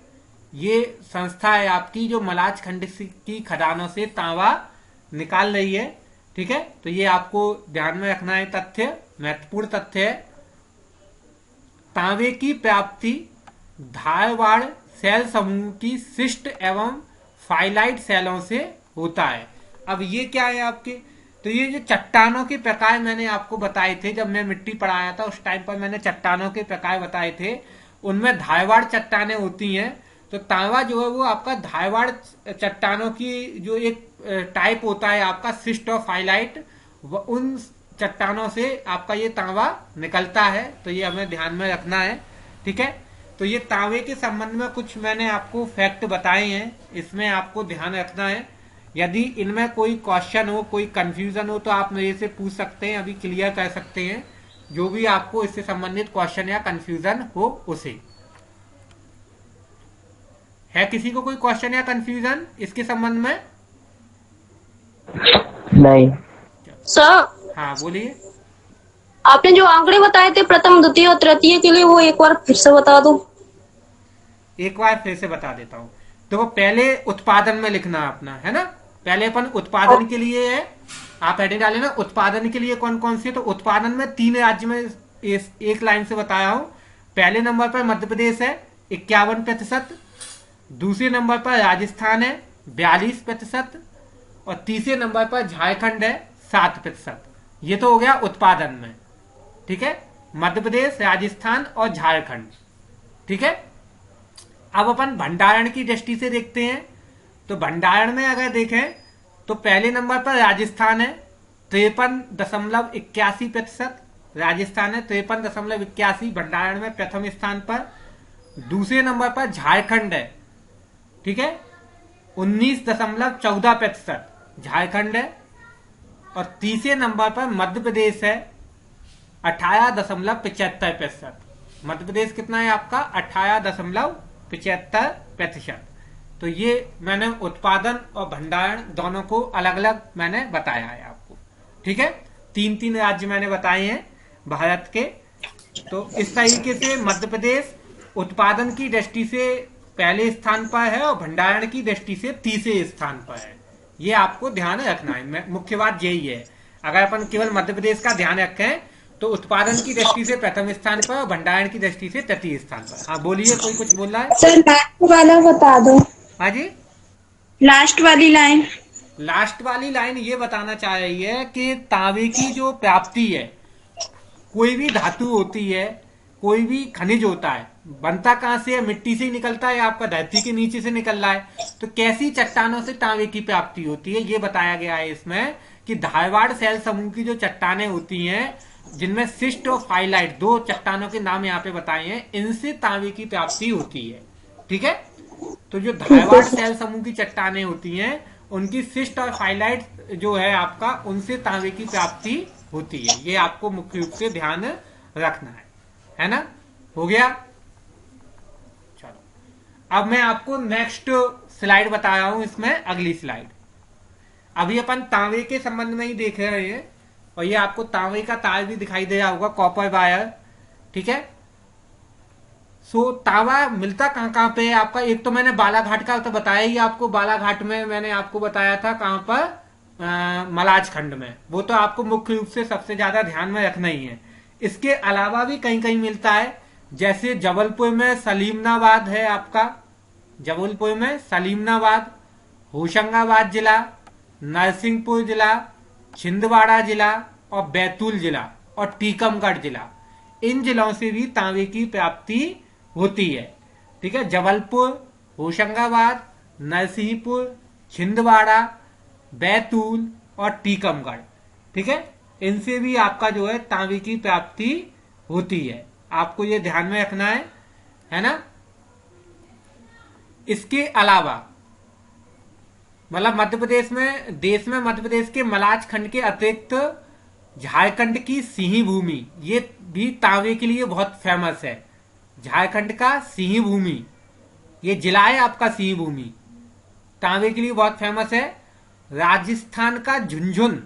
ये संस्था है आपकी जो मलाज खंड की खदानों से तांबा निकाल रही है। ठीक है, तो ये आपको ध्यान में रखना है तथ्य, महत्वपूर्ण तथ्य है। तांबे की प्राप्ति धारवाड़ सेल समूह की शिष्ट एवं फाइलाइट सेलों से होता है। अब ये क्या है आपके, तो ये जो चट्टानों के प्रकार मैंने आपको बताए थे, जब मैं मिट्टी पढ़ाया था उस टाइम पर मैंने चट्टानों के प्रकार बताए थे, उनमें धारवाड़ चट्टानें होती हैं। तो तांबा जो है वो आपका धारवाड़ चट्टानों की जो एक टाइप होता है आपका शिष्ट और फाइलाइट, उन चट्टानों से आपका ये तांबा निकलता है। तो ये हमें ध्यान में रखना है। ठीक है, तो ये तांबे के संबंध में कुछ मैंने आपको फैक्ट बताए हैं, इसमें आपको ध्यान रखना है। यदि इनमें कोई क्वेश्चन हो, कोई कंफ्यूजन हो, तो आप मेरे से पूछ सकते हैं, अभी क्लियर कर सकते हैं जो भी आपको इससे संबंधित क्वेश्चन या कंफ्यूजन हो उसे। है किसी को कोई क्वेश्चन या कंफ्यूजन इसके संबंध में? नहीं। सर, हाँ बोलिए। आपने जो आंकड़े बताए थे प्रथम, द्वितीय और तृतीय के लिए, वो एक बार फिर से बता दो। एक बार फिर से बता देता हूं। तो पहले उत्पादन में लिखना अपना, है ना। पहले अपन उत्पादन के लिए है, आप हेडिंग डाले ना, उत्पादन के लिए कौन कौन सी है। तो उत्पादन में 3 राज्य में एक लाइन से बताया हूं। पहले नंबर पर मध्य प्रदेश है 51%, दूसरे नंबर पर राजस्थान है 42%, और तीसरे नंबर पर झारखंड है 7%। ये तो हो गया उत्पादन में। ठीक है, मध्य प्रदेश, राजस्थान और झारखंड। ठीक है, अब अपन भंडारण की दृष्टि से देखते हैं। तो भंडारण में अगर देखें तो पहले नंबर पर राजस्थान है 53.81%, राजस्थान है 53.81 भंडारण में प्रथम स्थान पर। दूसरे नंबर पर झारखंड है, ठीक है, 19.14% झारखंड है। और तीसरे नंबर पर मध्य प्रदेश है 18.75%। मध्य प्रदेश कितना है आपका 18.75%। तो ये मैंने उत्पादन और भंडारण दोनों को अलग अलग मैंने बताया है आपको। ठीक है, 3 राज्य मैंने बताए हैं भारत के। तो इस तरीके से मध्य प्रदेश उत्पादन की दृष्टि से पहले स्थान पर है और भंडारण की दृष्टि से तीसरे स्थान पर है। ये आपको ध्यान रखना है, मुख्य बात यही है। अगर अपन केवल मध्य प्रदेश का ध्यान रखें तो उत्पादन की दृष्टि से प्रथम स्थान पर और भंडारण की दृष्टि से तृतीय स्थान पर। हाँ बोलिए, कोई कुछ बोल रहा है? सर लास्ट वाला बता दो। हाँ जी, लास्ट वाली लाइन। लास्ट वाली लाइन ये बताना चाह रही है कि तांबे की जो प्राप्ति है, कोई भी धातु होती है, कोई भी खनिज होता है, बनता कहां से है? मिट्टी से ही निकलता है, आपका धरती के नीचे से निकल रहा है। तो कैसी चट्टानों से तांबे की प्राप्ति होती है ये बताया गया है इसमें कि धारवाड़ सेल समूह की जो चट्टानें होती हैं, जिनमें शिस्ट और फाइलाइट 2 चट्टानों के नाम यहाँ पे बताए हैं, इनसे तांबे की प्राप्ति होती है। ठीक है, तो जो धारवाड़ सेल समूह की चट्टानें होती हैं उनकी शिस्ट और फाइलाइट जो है आपका, उनसे तांबे की प्राप्ति होती है। ये आपको मुख्य रूप से ध्यान रखना है ना। हो गया, चलो अब मैं आपको नेक्स्ट स्लाइड बता रहा हूं, इसमें अगली स्लाइड। अभी अपन तांबे के संबंध में ही देख रहे हैं, और ये आपको तांबे का तार भी दिखाई दे रहा होगा, कॉपर वायर। ठीक है, सो तांबा मिलता कहां कहां पे है आपका? एक तो मैंने बालाघाट का तो बताया ही आपको, बालाघाट में मैंने आपको बताया था कहां पर, मलाज खंड में। वो तो आपको मुख्य रूप से सबसे ज्यादा ध्यान में रखना ही है। इसके अलावा भी कहीं कहीं मिलता है, जैसे जबलपुर में सलीमनाबाद है आपका, जबलपुर में सलीमनाबाद, होशंगाबाद जिला, नरसिंहपुर जिला, छिंदवाड़ा जिला और बैतूल जिला और टीकमगढ़ जिला, इन जिलों से भी तांबे की प्राप्ति होती है। ठीक है, जबलपुर, होशंगाबाद, नरसिंहपुर, छिंदवाड़ा, बैतूल और टीकमगढ़, ठीक है, इनसे भी आपका जो है तांबे की प्राप्ति होती है। आपको ये ध्यान में रखना है ना। इसके अलावा मतलब मध्य प्रदेश में, देश में मध्य प्रदेश के मलाज खंड के अतिरिक्त झारखंड की सिंही भूमि, ये भी तांबे के लिए बहुत फेमस है। झारखंड का सिंही भूमि, ये जिला है आपका सिंही भूमि, तांबे के लिए बहुत फेमस है। राजस्थान का झुंझुन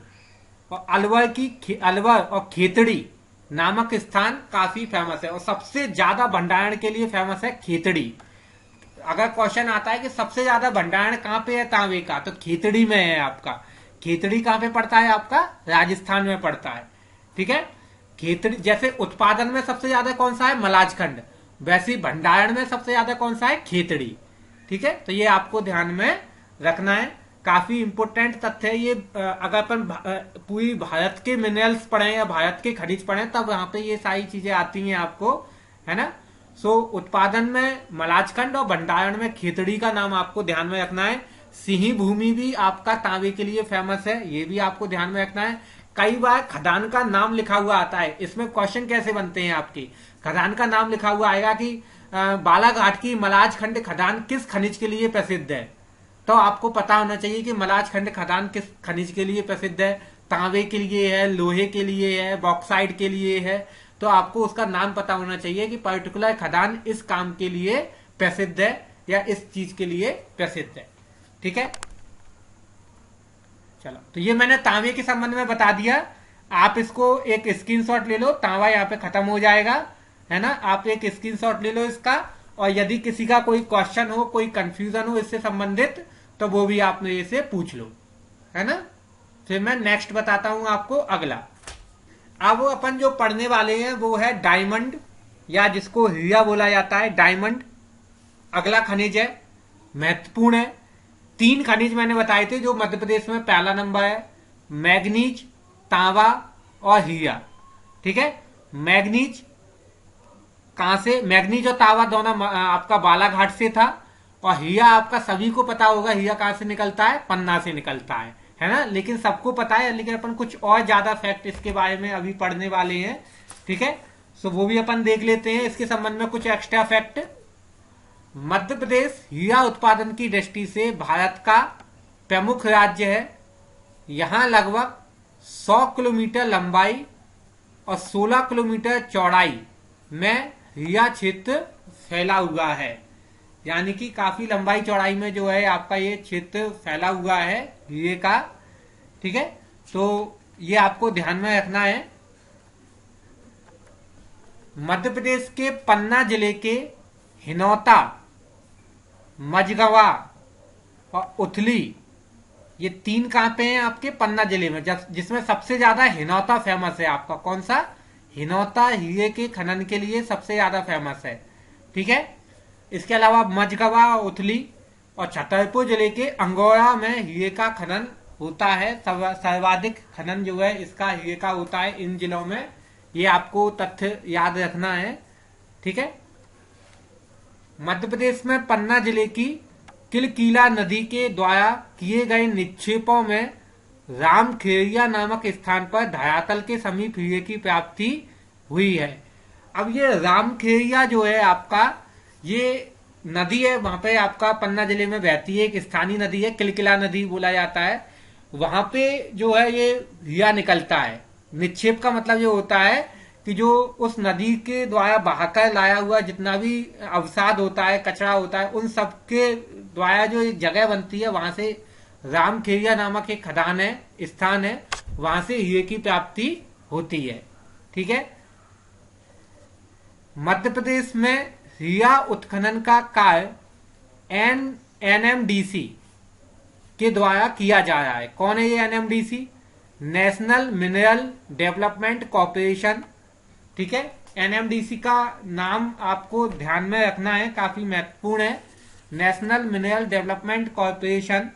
और अलवर और खेतड़ी, नामक स्थान काफी फेमस है और सबसे ज्यादा भंडारण के लिए फेमस है खेतड़ी। अगर क्वेश्चन आता है कि सबसे ज्यादा भंडारण कहाँ पे है तांबे का, तो खेतड़ी में है आपका। खेतड़ी कहाँ पे पड़ता है आपका? राजस्थान में पड़ता है। ठीक है, खेतड़ी जैसे उत्पादन में सबसे ज्यादा कौन सा है? मलाजखंड। वैसे ही भंडारण में सबसे ज्यादा कौन सा है? खेतड़ी। ठीक है, तो ये आपको ध्यान में रखना है, काफी इंपोर्टेंट तथ्य है ये। अगर अपन पूरी भारत के मिनरल्स पढ़े या भारत के खनिज पढ़े तब यहाँ पे ये सारी चीजें आती हैं आपको, है ना। सो उत्पादन में मलाजखंड और भंडारण में खेतड़ी का नाम आपको ध्यान में रखना है। सिंही भूमि भी आपका तांबे के लिए फेमस है, ये भी आपको ध्यान में रखना है। कई बार खदान का नाम लिखा हुआ आता है, इसमें क्वेश्चन कैसे बनते हैं आपकी? खदान का नाम लिखा हुआ आएगा कि बालाघाट की मलाजखंड खदान किस खनिज के लिए प्रसिद्ध है, तो आपको पता होना चाहिए कि मलाजखंड खदान किस खनिज के लिए प्रसिद्ध है। तांबे के लिए है, लोहे के लिए है, बॉक्साइट के लिए है, तो आपको उसका नाम पता होना चाहिए कि पर्टिकुलर खदान इस काम के लिए प्रसिद्ध है या इस चीज के लिए प्रसिद्ध है। ठीक है, चलो, तो ये मैंने तांबे के संबंध में बता दिया। आप इसको एक स्क्रीनशॉट ले लो, तांबा यहाँ पे खत्म हो जाएगा, है ना। आप एक स्क्रीनशॉट ले लो इसका, और यदि किसी का कोई क्वेश्चन हो, कोई कंफ्यूजन हो इससे संबंधित, तो वो भी आप मेरे से पूछ लो, है ना। फिर मैं नेक्स्ट बताता हूं आपको अगला। अब अपन जो पढ़ने वाले हैं वो है डायमंड, या जिसको हीरा बोला जाता है, डायमंड अगला खनिज है, महत्वपूर्ण है। 3 खनिज मैंने बताए थे जो मध्य प्रदेश में पहला नंबर है, मैग्नीज, तांबा और हीरा। ठीक है, मैग्नीज कहां से? मैग्नीज और तांबा दोनों आपका बालाघाट से था, और हीरा आपका सभी को पता होगा, हीरा कहां से निकलता है? पन्ना से निकलता है ना। लेकिन सबको पता है, लेकिन अपन कुछ और ज्यादा फैक्ट इसके बारे में अभी पढ़ने वाले हैं। ठीक है, सो वो भी अपन देख लेते हैं इसके संबंध में कुछ एक्स्ट्रा फैक्ट। मध्य प्रदेश हीरा उत्पादन की दृष्टि से भारत का प्रमुख राज्य है। यहां लगभग 100 किलोमीटर लंबाई और 16 किलोमीटर चौड़ाई में हीरा क्षेत्र फैला हुआ है, यानी कि काफी लंबाई चौड़ाई में जो है आपका ये क्षेत्र फैला हुआ है हीरे का। ठीक है, तो ये आपको ध्यान में रखना है। मध्य प्रदेश के पन्ना जिले के हिनौता, मझगवा और उथली, ये 3 कहां पे हैं? आपके पन्ना जिले में, जिसमें सबसे ज्यादा हिनौता फेमस है आपका। कौन सा? हिनौता हीरे के खनन के लिए सबसे ज्यादा फेमस है। ठीक है, इसके अलावा मझगवा, उथली और छतरपुर जिले के अंगोड़ा में हीरे का खनन होता है। सर्वाधिक खनन जो है इसका हीरे का होता है इन जिलों में, ये आपको तथ्य याद रखना है। ठीक है, मध्य प्रदेश में पन्ना जिले की किलकीला नदी के द्वारा किए गए निक्षेपों में रामखेरिया नामक स्थान पर धरातल के समीप हीरे की प्राप्ति हुई है। अब ये रामखेरिया जो है आपका, ये नदी है, वहां पे आपका पन्ना जिले में बहती है, एक स्थानीय नदी है, किलकिला नदी बोला जाता है। वहां पे जो है ये हीरा निकलता है। निक्षेप का मतलब ये होता है कि जो उस नदी के द्वारा बहाकर लाया हुआ जितना भी अवसाद होता है, कचरा होता है, उन सब के द्वारा जो एक जगह बनती है, वहां से रामखेरिया नामक एक खदान है, स्थान है, वहां से हीरे की प्राप्ति होती है। ठीक है, मध्य प्रदेश में हीरा उत्खनन का कार्य NMDC के द्वारा किया जा रहा है। कौन है ये NMDC? National mineral development corporation. ठीक है, NMDC का नाम आपको ध्यान में रखना है, काफी महत्वपूर्ण है। नेशनल मिनरल डेवलपमेंट कॉर्पोरेशन,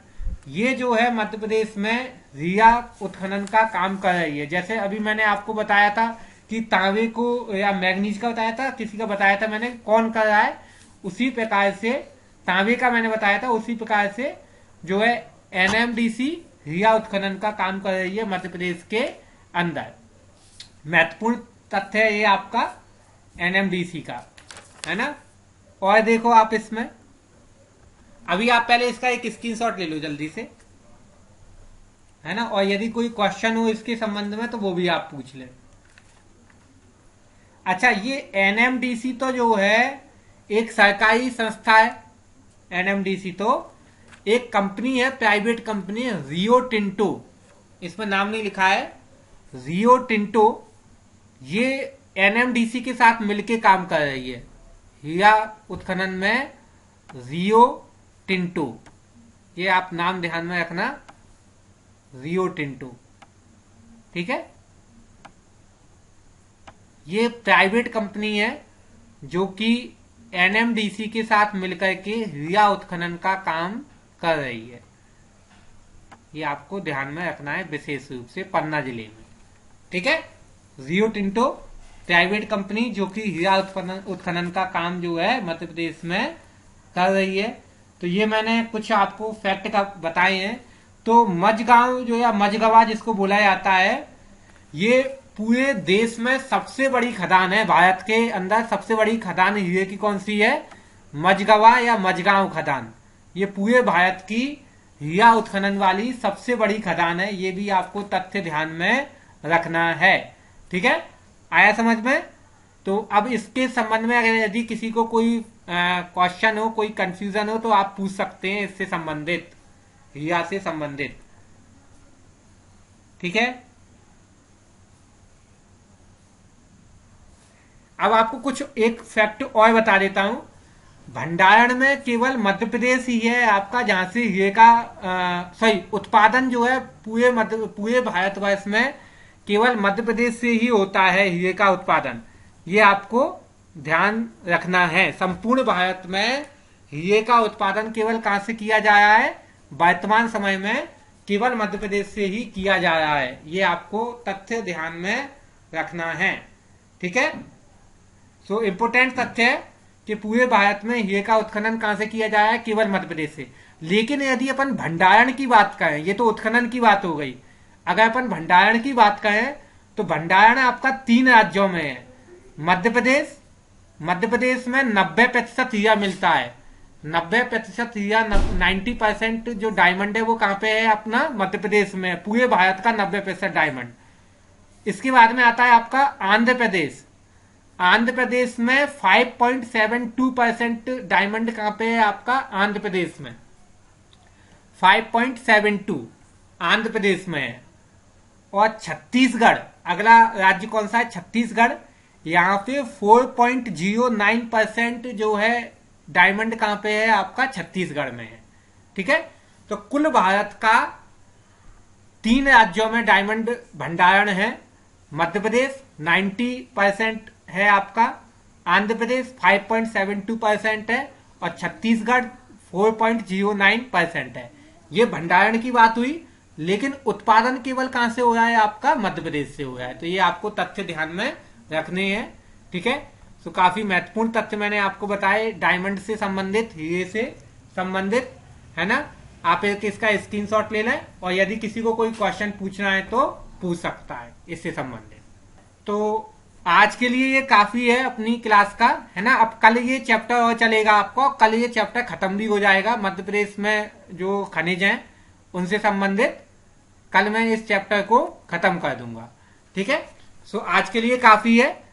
ये जो है मध्य प्रदेश में हीरा उत्खनन का काम कर रही है। जैसे अभी मैंने आपको बताया था कि तांबे को या मैग्नीज का बताया था, किसी का बताया था मैंने, कौन कर रहा है, उसी प्रकार से तांबे का मैंने बताया था, उसी प्रकार से जो है NMDC हीरा उत्खनन का काम कर रही है मध्य प्रदेश के अंदर। महत्वपूर्ण तथ्य है ये आपका NMDC का, है ना। और देखो आप इसमें, अभी आप पहले इसका एक स्क्रीनशॉट ले लो जल्दी से, है ना, और यदि कोई क्वेश्चन हो इसके संबंध में तो वो भी आप पूछ लें। अच्छा, ये NMDC तो जो है एक सरकारी संस्था है। NMDC तो एक कंपनी है, प्राइवेट कंपनी है, रियो टिंटो, इसमें नाम नहीं लिखा है, रियो टिंटो, ये एनएमडीसी के साथ मिलके काम कर रही है। हीरा उत्खनन में रियो टिंटो, ये आप नाम ध्यान में रखना, रियो टिंटो, ठीक है। ये प्राइवेट कंपनी है जो कि एनएमडीसी के साथ मिलकर के हीरा उत्खनन का काम कर रही है। ये आपको ध्यान में रखना है विशेष रूप से पन्ना जिले में, ठीक है। रियो टिंटो प्राइवेट कंपनी जो कि हीरा उत्खनन का काम जो है मध्य प्रदेश में कर रही है। तो ये मैंने कुछ आपको फैक्ट का बताए हैं। तो मझगांव जो या मझगवा जिसको बोला जाता है, ये पूरे देश में सबसे बड़ी खदान है। भारत के अंदर सबसे बड़ी खदान हीरे की कौन सी है? मझगवा या मझगांव खदान। ये पूरे भारत की हीरा उत्खनन वाली सबसे बड़ी खदान है। ये भी आपको तथ्य ध्यान में रखना है, ठीक है। आया समझ में? तो अब इसके संबंध में अगर यदि किसी को कोई क्वेश्चन हो, कोई कंफ्यूजन हो, तो आप पूछ सकते हैं इससे संबंधित, हीरा से संबंधित, ठीक है। अब आपको कुछ एक फैक्ट और बता देता हूं। भंडारण में केवल मध्य प्रदेश ही है आपका जहां से हीरे का उत्पादन जो है पूरे भारतवर्ष में केवल मध्य प्रदेश से ही होता है हीरे का उत्पादन। ये आपको ध्यान रखना है। संपूर्ण भारत में हीरे का उत्पादन केवल कहां से किया जा रहा है? वर्तमान समय में केवल मध्य प्रदेश से ही किया जा रहा है। ये आपको तथ्य ध्यान में रखना है, ठीक है। सो इम्पोर्टेंट तथ्य है कि पूरे भारत में हीरे का उत्खनन कहां से किया जा रहा है? केवल मध्य प्रदेश से। लेकिन यदि अपन भंडारण की बात करें, ये तो उत्खनन की बात हो गई, अगर अपन भंडारण की बात करें तो भंडारण आपका 3 राज्यों में है। मध्य प्रदेश में 90% हीरा मिलता है। 90% हीरा, 90% जो डायमंड है वो कहां पे है? अपना मध्य प्रदेश में। पूरे भारत का 90% डायमंड। इसके बाद में आता है आपका आंध्र प्रदेश। आंध्र प्रदेश में 5.72% डायमंड कहां पे है आपका? आंध्र प्रदेश में 5.72 आंध्र प्रदेश में है। और छत्तीसगढ़, अगला राज्य कौन सा है? छत्तीसगढ़। यहाँ पे 4.09% जो है डायमंड कहां पे है आपका? छत्तीसगढ़ में है, ठीक है। तो कुल भारत का 3 राज्यों में डायमंड भंडारण है। मध्य प्रदेश 90% है आपका, आंध्र प्रदेश 5.72% है और छत्तीसगढ़ 4.09% है। ये भंडारण की बात हुई, लेकिन उत्पादन केवल कहां से हो रहा है आपका? मध्य प्रदेश से हो रहा है। तो ये आपको तथ्य ध्यान में रखने हैं, ठीक है। तो काफी महत्वपूर्ण तथ्य मैंने आपको बताए, डायमंड से संबंधित, हीरे से संबंधित, है ना। आप एक इसका स्क्रीनशॉट ले लें और यदि किसी को कोई क्वेश्चन पूछना है तो पूछ सकता है इससे संबंधित। तो आज के लिए ये काफी है अपनी क्लास का, है ना। अब कल ये चैप्टर और चलेगा आपको, कल ये चैप्टर खत्म भी हो जाएगा। मध्य प्रदेश में जो खनिज हैं उनसे संबंधित कल मैं इस चैप्टर को खत्म कर दूंगा, ठीक है। सो आज के लिए काफी है।